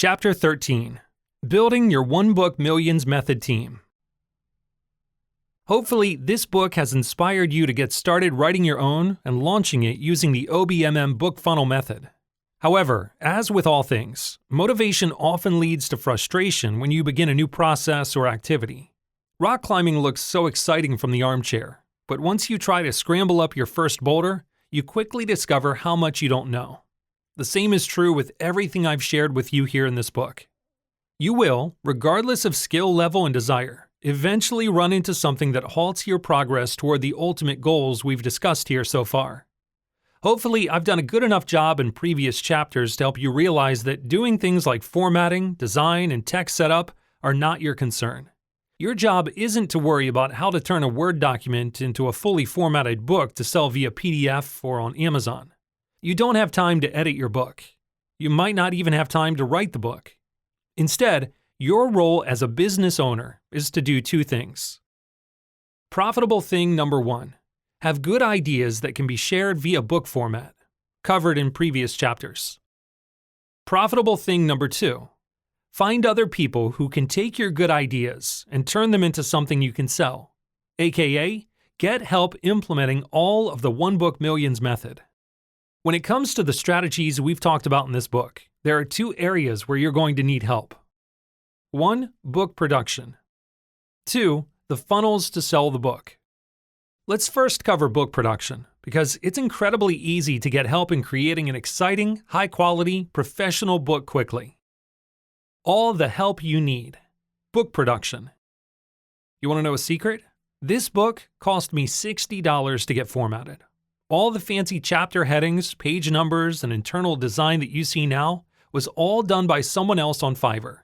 Chapter 13. Building Your One Book Millions Method Team. Hopefully, this book has inspired you to get started writing your own and launching it using the OBMM book funnel method. However, as with all things, motivation often leads to frustration when you begin a new process or activity. Rock climbing looks so exciting from the armchair, but once you try to scramble up your first boulder, you quickly discover how much you don't know. The same is true with everything I've shared with you here in this book. You will, regardless of skill level and desire, eventually run into something that halts your progress toward the ultimate goals we've discussed here so far. Hopefully, I've done a good enough job in previous chapters to help you realize that doing things like formatting, design, and text setup are not your concern. Your job isn't to worry about how to turn a Word document into a fully formatted book to sell via PDF or on Amazon. You don't have time to edit your book. You might not even have time to write the book. Instead, your role as a business owner is to do two things. Profitable thing number one, have good ideas that can be shared via book format, covered in previous chapters. Profitable thing number two, find other people who can take your good ideas and turn them into something you can sell, aka get help implementing all of the One Book Millions method. When it comes to the strategies we've talked about in this book, there are two areas where you're going to need help. 1. Book production. 2. The funnels to sell the book. Let's first cover book production, because it's incredibly easy to get help in creating an exciting, high-quality, professional book quickly. All the help you need. Book production. You want to know a secret? This book cost me $60 to get formatted. All the fancy chapter headings, page numbers, and internal design that you see now was all done by someone else on Fiverr.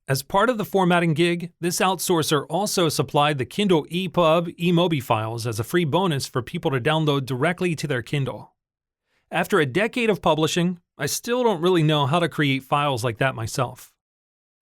As part of the formatting gig, this outsourcer also supplied the Kindle EPUB eMobi files as a free bonus for people to download directly to their Kindle. After a decade of publishing, I still don't really know how to create files like that myself.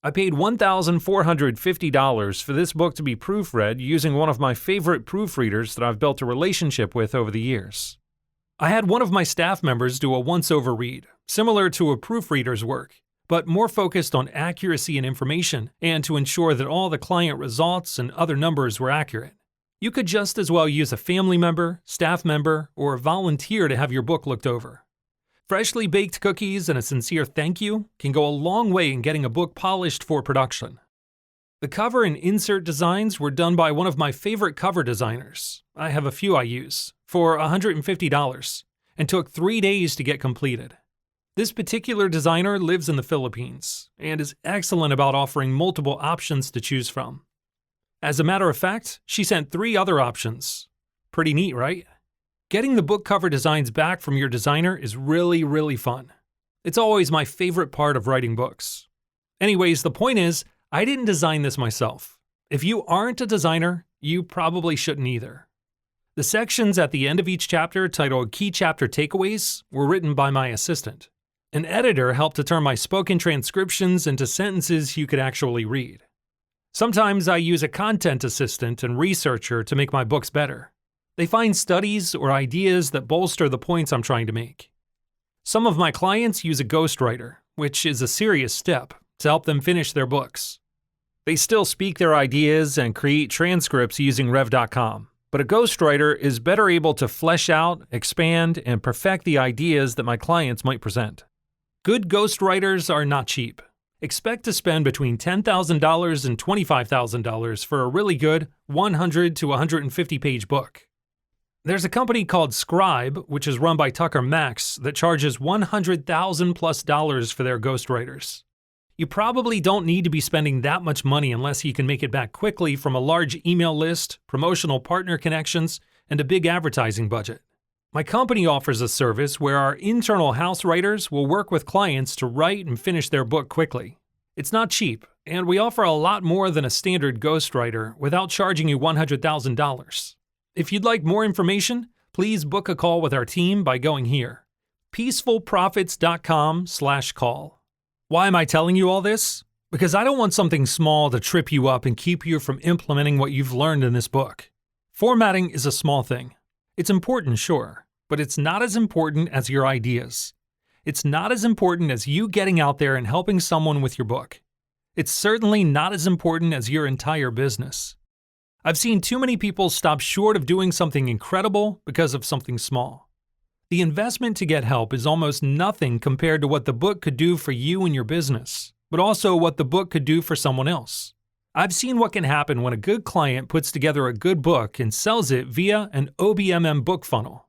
I paid $1,450 for this book to be proofread using one of my favorite proofreaders that I've built a relationship with over the years. I had one of my staff members do a once-over read, similar to a proofreader's work, but more focused on accuracy and information and to ensure that all the client results and other numbers were accurate. You could just as well use a family member, staff member, or a volunteer to have your book looked over. Freshly baked cookies and a sincere thank you can go a long way in getting a book polished for production. The cover and insert designs were done by one of my favorite cover designers. I have a few I use, for $150, and took 3 days to get completed. This particular designer lives in the Philippines and is excellent about offering multiple options to choose from. As a matter of fact, she sent 3 other options. Pretty neat, right? Getting the book cover designs back from your designer is really fun. It's always my favorite part of writing books. Anyways, the point is, I didn't design this myself. If you aren't a designer, you probably shouldn't either. The sections at the end of each chapter titled Key Chapter Takeaways were written by my assistant. An editor helped to turn my spoken transcriptions into sentences you could actually read. Sometimes I use a content assistant and researcher to make my books better. They find studies or ideas that bolster the points I'm trying to make. Some of my clients use a ghostwriter, which is a serious step, to help them finish their books. They still speak their ideas and create transcripts using Rev.com, but a ghostwriter is better able to flesh out, expand, and perfect the ideas that my clients might present. Good ghostwriters are not cheap. Expect to spend between $10,000 and $25,000 for a really good 100 to 150 page book. There's a company called Scribe, which is run by Tucker Max, that charges $100,000+ for their ghostwriters. You probably don't need to be spending that much money unless you can make it back quickly from a large email list, promotional partner connections, and a big advertising budget. My company offers a service where our internal house writers will work with clients to write and finish their book quickly. It's not cheap, and we offer a lot more than a standard ghostwriter without charging you $100,000. If you'd like more information, please book a call with our team by going here, peacefulprofits.com/call. Why am I telling you all this? Because I don't want something small to trip you up and keep you from implementing what you've learned in this book. Formatting is a small thing. It's important, sure, but it's not as important as your ideas. it's not as important as you getting out there and helping someone with your book. It's certainly not as important as your entire business. I've seen too many people stop short of doing something incredible because of something small. The investment to get help is almost nothing compared to what the book could do for you and your business, but also what the book could do for someone else. I've seen what can happen when a good client puts together a good book and sells it via an OBMM book funnel.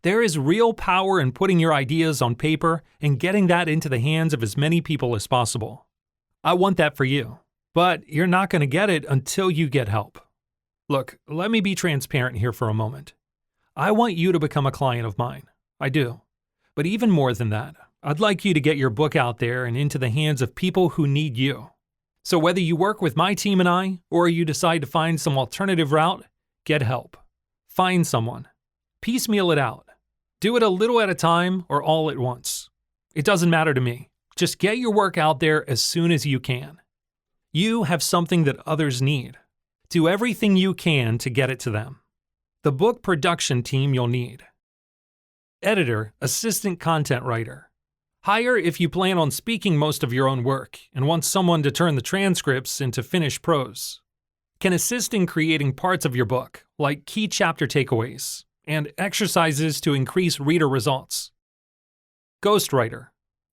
There is real power in putting your ideas on paper and getting that into the hands of as many people as possible. I want that for you, but you're not going to get it until you get help. Look, let me be transparent here for a moment. I want you to become a client of mine. I do. But even more than that, I'd like you to get your book out there and into the hands of people who need you. So whether you work with my team and I, or you decide to find some alternative route, get help. Find someone. Piecemeal it out. Do it a little at a time or all at once. It doesn't matter to me. Just get your work out there as soon as you can. You have something that others need. Do everything you can to get it to them. The book production team you'll need. Editor, assistant content writer. Hire if you plan on speaking most of your own work and want someone to turn the transcripts into finished prose. Can assist in creating parts of your book, like key chapter takeaways, and exercises to increase reader results. Ghostwriter.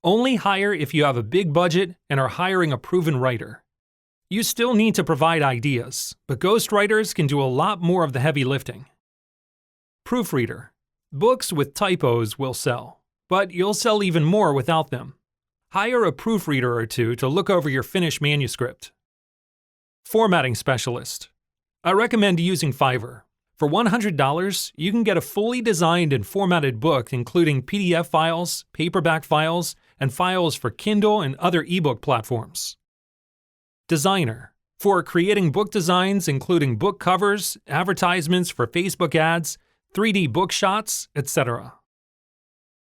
Only hire if you have a big budget and are hiring a proven writer. You still need to provide ideas, but ghostwriters can do a lot more of the heavy lifting. Proofreader. Books with typos will sell, but you'll sell even more without them. Hire a proofreader or two to look over your finished manuscript. Formatting specialist. I recommend using Fiverr. For $100, you can get a fully designed and formatted book including PDF files, paperback files, and files for Kindle and other ebook platforms. Designer. For creating book designs including book covers, advertisements for Facebook ads, 3D book shots, etc.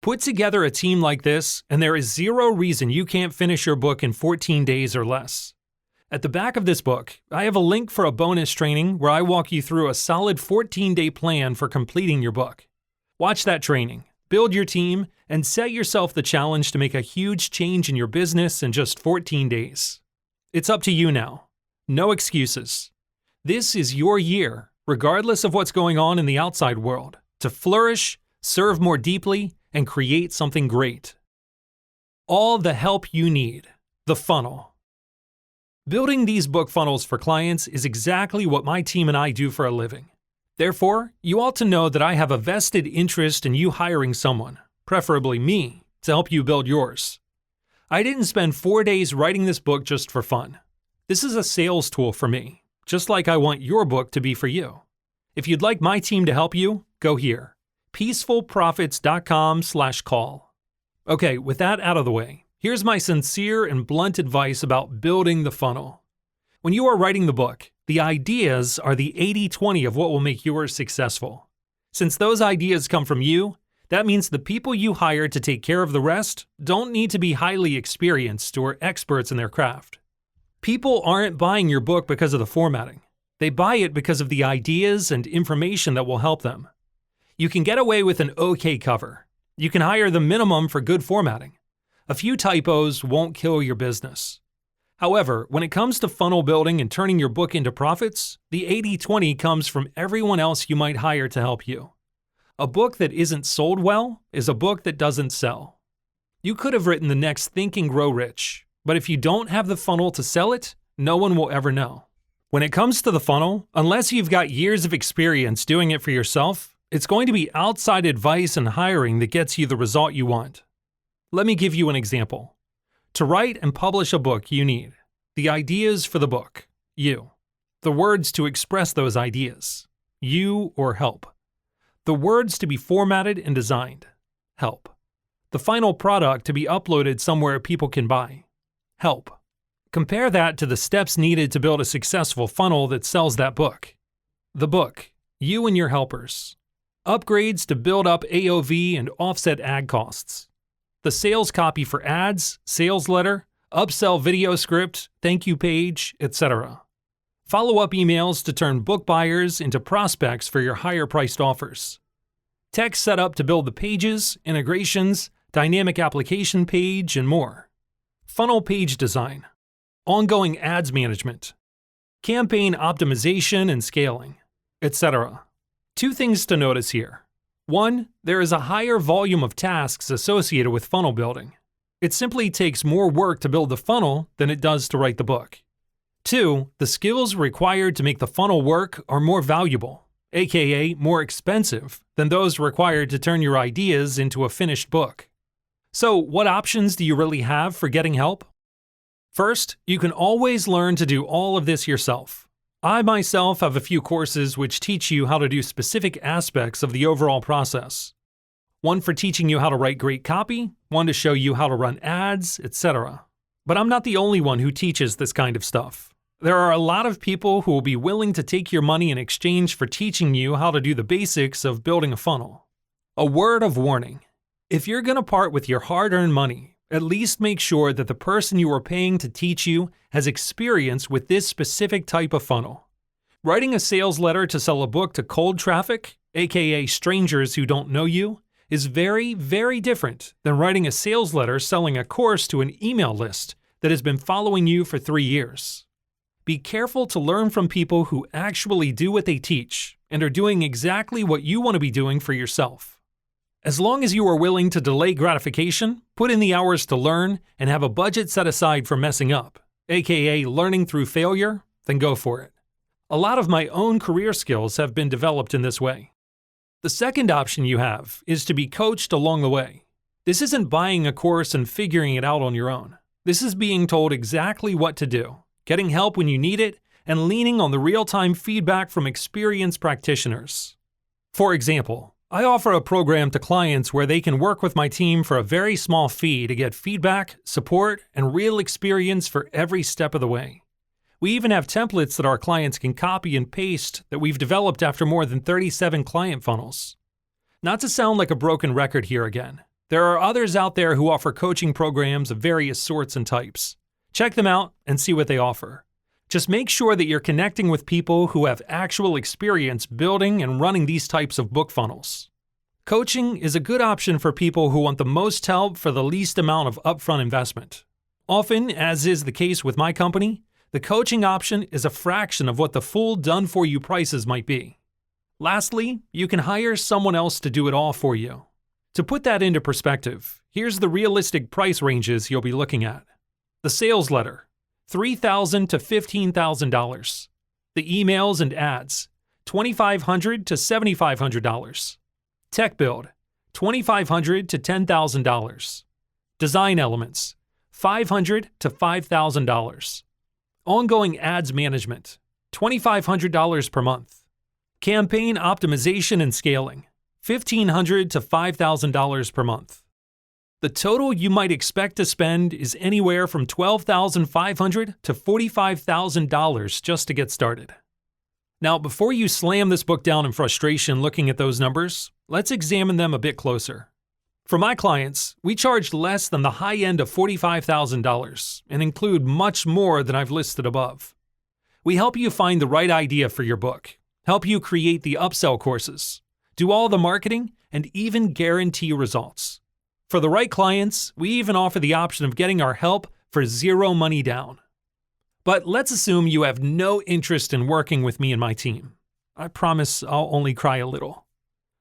Put together a team like this, and there is zero reason you can't finish your book in 14 days or less. At the back of this book, I have a link for a bonus training where I walk you through a solid 14-day plan for completing your book. Watch that training, build your team, and set yourself the challenge to make a huge change in your business in just 14 days. It's up to you now. No excuses. This is your year, regardless of what's going on in the outside world, to flourish, serve more deeply, and create something great. All the help you need. The funnel. Building these book funnels for clients is exactly what my team and I do for a living. Therefore, you ought to know that I have a vested interest in you hiring someone, preferably me, to help you build yours. I didn't spend 4 days writing this book just for fun. This is a sales tool for me, just like I want your book to be for you. If you'd like my team to help you, go here. peacefulprofits.com/call. Okay, with that out of the way, here's my sincere and blunt advice about building the funnel. When you are writing the book, the ideas are the 80-20 of what will make yours successful. Since those ideas come from you, that means the people you hire to take care of the rest don't need to be highly experienced or experts in their craft. People aren't buying your book because of the formatting. They buy it because of the ideas and information that will help them. You can get away with an okay cover. You can hire the minimum for good formatting. A few typos won't kill your business. However, when it comes to funnel building and turning your book into profits, the 80-20 comes from everyone else you might hire to help you. A book that isn't sold well is a book that doesn't sell. You could have written the next Think and Grow Rich, but if you don't have the funnel to sell it, no one will ever know. When it comes to the funnel, unless you've got years of experience doing it for yourself, it's going to be outside advice and hiring that gets you the result you want. Let me give you an example. To write and publish a book, you need the ideas for the book, you. The words to express those ideas, you or help. The words to be formatted and designed, help. The final product to be uploaded somewhere people can buy, help. Compare that to the steps needed to build a successful funnel that sells that book. The book, you and your helpers. Upgrades to build up AOV and offset ad costs. The sales copy for ads, sales letter, upsell video script, thank you page, etc. Follow-up emails to turn book buyers into prospects for your higher-priced offers. Tech setup to build the pages, integrations, dynamic application page, and more. Funnel page design, ongoing ads management, campaign optimization and scaling, etc. 2 things to notice here. 1, there is a higher volume of tasks associated with funnel building. It simply takes more work to build the funnel than it does to write the book. 2, the skills required to make the funnel work are more valuable, aka more expensive, than those required to turn your ideas into a finished book. So, what options do you really have for getting help? First, you can always learn to do all of this yourself. I myself have a few courses which teach you how to do specific aspects of the overall process. One for teaching you how to write great copy, one to show you how to run ads, etc. But I'm not the only one who teaches this kind of stuff. There are a lot of people who will be willing to take your money in exchange for teaching you how to do the basics of building a funnel. A word of warning. If you're going to part with your hard-earned money, at least make sure that the person you are paying to teach you has experience with this specific type of funnel. Writing a sales letter to sell a book to cold traffic, aka strangers who don't know you, is very, very different than writing a sales letter selling a course to an email list that has been following you for 3 years. Be careful to learn from people who actually do what they teach and are doing exactly what you want to be doing for yourself. As long as you are willing to delay gratification, put in the hours to learn, and have a budget set aside for messing up, aka learning through failure, then go for it. A lot of my own career skills have been developed in this way. The second option you have is to be coached along the way. This isn't buying a course and figuring it out on your own. This is being told exactly what to do, getting help when you need it, and leaning on the real-time feedback from experienced practitioners. For example, I offer a program to clients where they can work with my team for a very small fee to get feedback, support, and real experience for every step of the way. We even have templates that our clients can copy and paste that we've developed after more than 37 client funnels. Not to sound like a broken record here again, there are others out there who offer coaching programs of various sorts and types. Check them out and see what they offer. Just make sure that you're connecting with people who have actual experience building and running these types of book funnels. Coaching is a good option for people who want the most help for the least amount of upfront investment. Often, as is the case with my company, the coaching option is a fraction of what the full done-for-you prices might be. Lastly, you can hire someone else to do it all for you. To put that into perspective, here's the realistic price ranges you'll be looking at. The sales letter, $3,000 to $15,000. The emails and ads, $2,500 to $7,500. Tech build, $2,500 to $10,000. Design elements, $500 to $5,000. Ongoing ads management, $2,500 per month. Campaign optimization and scaling, $1,500 to $5,000 per month. The total you might expect to spend is anywhere from $12,500 to $45,000 just to get started. Now, before you slam this book down in frustration looking at those numbers, let's examine them a bit closer. For my clients, we charge less than the high end of $45,000 and include much more than I've listed above. We help you find the right idea for your book, help you create the upsell courses, do all the marketing, and even guarantee results. For the right clients, we even offer the option of getting our help for 0 money down. But let's assume you have no interest in working with me and my team. I promise I'll only cry a little.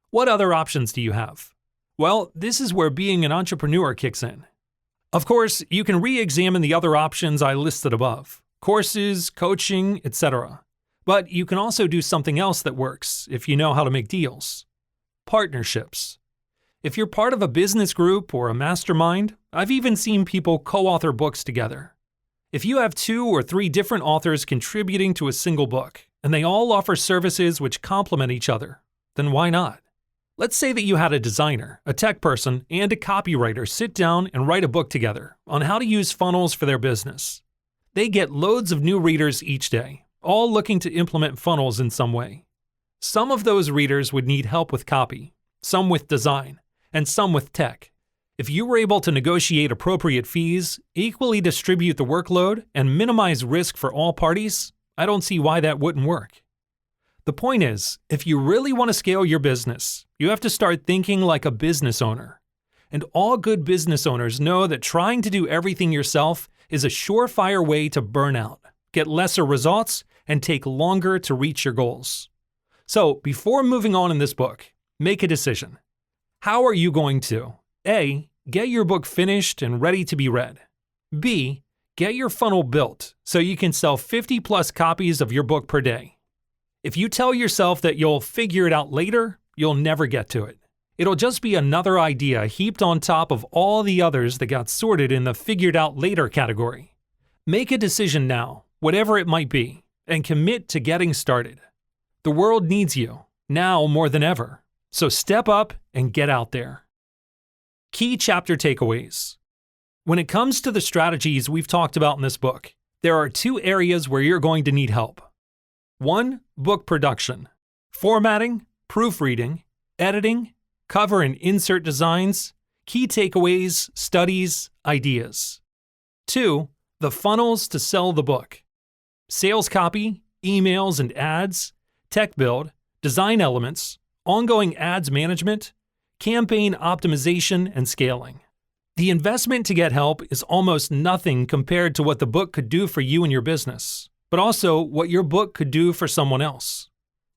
What other options do you have? Well, this is where being an entrepreneur kicks in. Of course, you can re-examine the other options I listed above, courses, coaching, etc. But you can also do something else that works if you know how to make deals. Partnerships. If you're part of a business group or a mastermind, I've even seen people co-author books together. If you have 2 or 3 different authors contributing to a single book, and they all offer services which complement each other, then why not? Let's say that you had a designer, a tech person, and a copywriter sit down and write a book together on how to use funnels for their business. They get loads of new readers each day, all looking to implement funnels in some way. Some of those readers would need help with copy, some with design, and some with tech. If you were able to negotiate appropriate fees, equally distribute the workload, and minimize risk for all parties, I don't see why that wouldn't work. The point is, if you really want to scale your business, you have to start thinking like a business owner. and all good business owners know that trying to do everything yourself is a surefire way to burn out, get lesser results, and take longer to reach your goals. So, before moving on in this book, make a decision. How are you going to A. Get your book finished and ready to be read. B. Get your funnel built so you can sell 50 plus copies of your book per day. If you tell yourself that you'll figure it out later, you'll never get to it. It'll just be another idea heaped on top of all the others that got sorted in the figured out later category. Make a decision now, whatever it might be, and commit to getting started. The world needs you, now more than ever. So step up and get out there. Key chapter takeaways. When it comes to the strategies we've talked about in this book, there are 2 areas where you're going to need help. 1. Book production. Formatting, proofreading, editing, cover and insert designs, key takeaways, studies, ideas. 2. The funnels to sell the book. Sales copy, emails and ads, tech build, design elements, ongoing ads management, campaign optimization and scaling. The investment to get help is almost nothing compared to what the book could do for you and your business, but also what your book could do for someone else.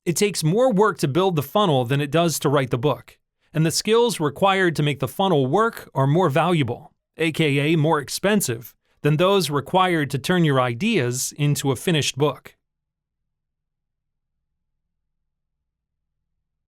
It takes more work to build the funnel than it does to write the book, and the skills required to make the funnel work are more valuable, aka more expensive, than those required to turn your ideas into a finished book.